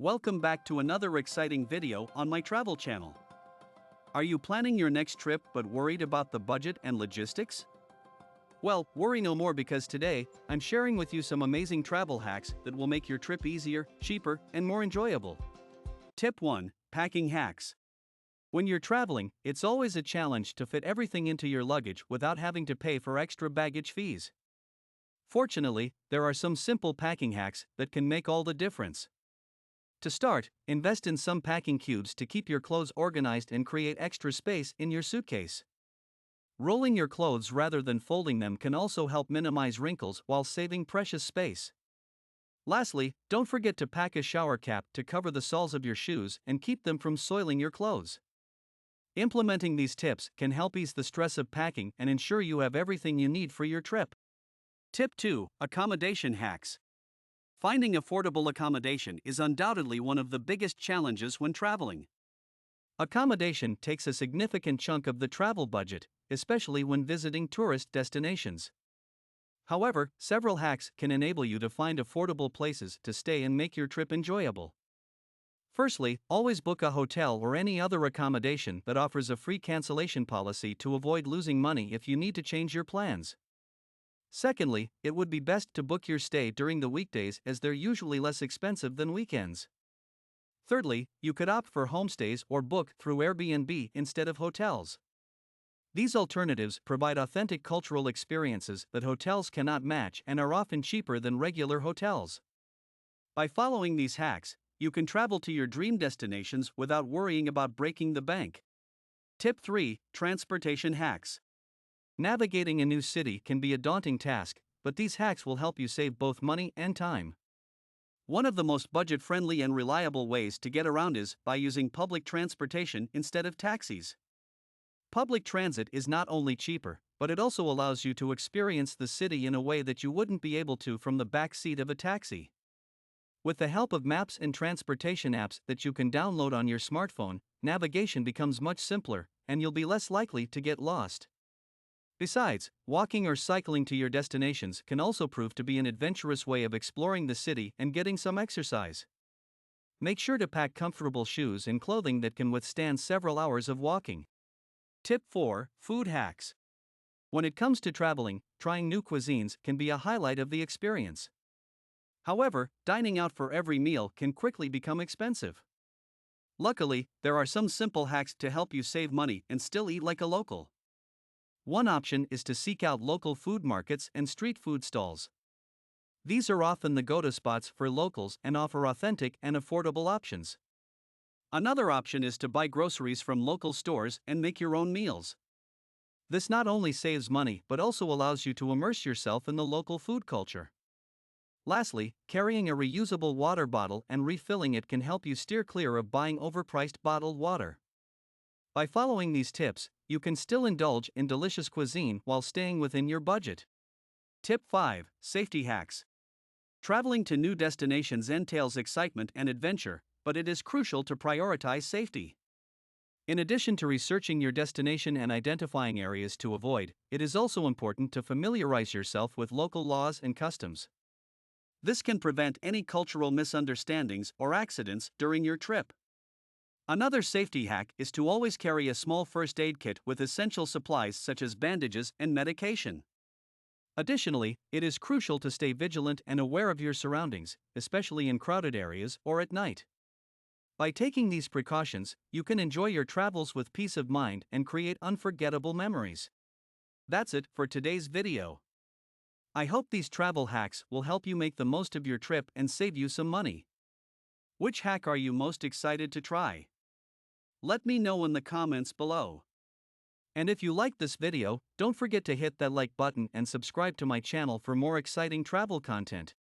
Welcome back to another exciting video on my travel channel. Are you planning your next trip but worried about the budget and logistics? Well, worry no more because today, I'm sharing with you some amazing travel hacks that will make your trip easier, cheaper, and more enjoyable. Tip 1. Packing hacks. When you're traveling, it's always a challenge to fit everything into your luggage without having to pay for extra baggage fees. Fortunately, there are some simple packing hacks that can make all the difference. To start, invest in some packing cubes to keep your clothes organized and create extra space in your suitcase. Rolling your clothes rather than folding them can also help minimize wrinkles while saving precious space. Lastly, don't forget to pack a shower cap to cover the soles of your shoes and keep them from soiling your clothes. Implementing these tips can help ease the stress of packing and ensure you have everything you need for your trip. Tip 2. Accommodation hacks. Finding affordable accommodation is undoubtedly one of the biggest challenges when traveling. Accommodation takes a significant chunk of the travel budget, especially when visiting tourist destinations. However, several hacks can enable you to find affordable places to stay and make your trip enjoyable. Firstly, always book a hotel or any other accommodation that offers a free cancellation policy to avoid losing money if you need to change your plans. Secondly, it would be best to book your stay during the weekdays as they're usually less expensive than weekends. Thirdly, you could opt for homestays or book through Airbnb instead of hotels. These alternatives provide authentic cultural experiences that hotels cannot match and are often cheaper than regular hotels. By following these hacks, you can travel to your dream destinations without worrying about breaking the bank. Tip 3. Transportation hacks. Navigating a new city can be a daunting task, but these hacks will help you save both money and time. One of the most budget-friendly and reliable ways to get around is by using public transportation instead of taxis. Public transit is not only cheaper, but it also allows you to experience the city in a way that you wouldn't be able to from the back seat of a taxi. With the help of maps and transportation apps that you can download on your smartphone, navigation becomes much simpler, and you'll be less likely to get lost. Besides, walking or cycling to your destinations can also prove to be an adventurous way of exploring the city and getting some exercise. Make sure to pack comfortable shoes and clothing that can withstand several hours of walking. Tip 4. Food hacks. When it comes to traveling, trying new cuisines can be a highlight of the experience. However, dining out for every meal can quickly become expensive. Luckily, there are some simple hacks to help you save money and still eat like a local. One option is to seek out local food markets and street food stalls. These are often the go-to spots for locals and offer authentic and affordable options. Another option is to buy groceries from local stores and make your own meals. This not only saves money but also allows you to immerse yourself in the local food culture. Lastly, carrying a reusable water bottle and refilling it can help you steer clear of buying overpriced bottled water. By following these tips, you can still indulge in delicious cuisine while staying within your budget. Tip 5. Safety hacks. Traveling to new destinations entails excitement and adventure, but it is crucial to prioritize safety. In addition to researching your destination and identifying areas to avoid, it is also important to familiarize yourself with local laws and customs. This can prevent any cultural misunderstandings or accidents during your trip. Another safety hack is to always carry a small first aid kit with essential supplies such as bandages and medication. Additionally, it is crucial to stay vigilant and aware of your surroundings, especially in crowded areas or at night. By taking these precautions, you can enjoy your travels with peace of mind and create unforgettable memories. That's it for today's video. I hope these travel hacks will help you make the most of your trip and save you some money. Which hack are you most excited to try? Let me know in the comments below. And if you liked this video, don't forget to hit that like button and subscribe to my channel for more exciting travel content.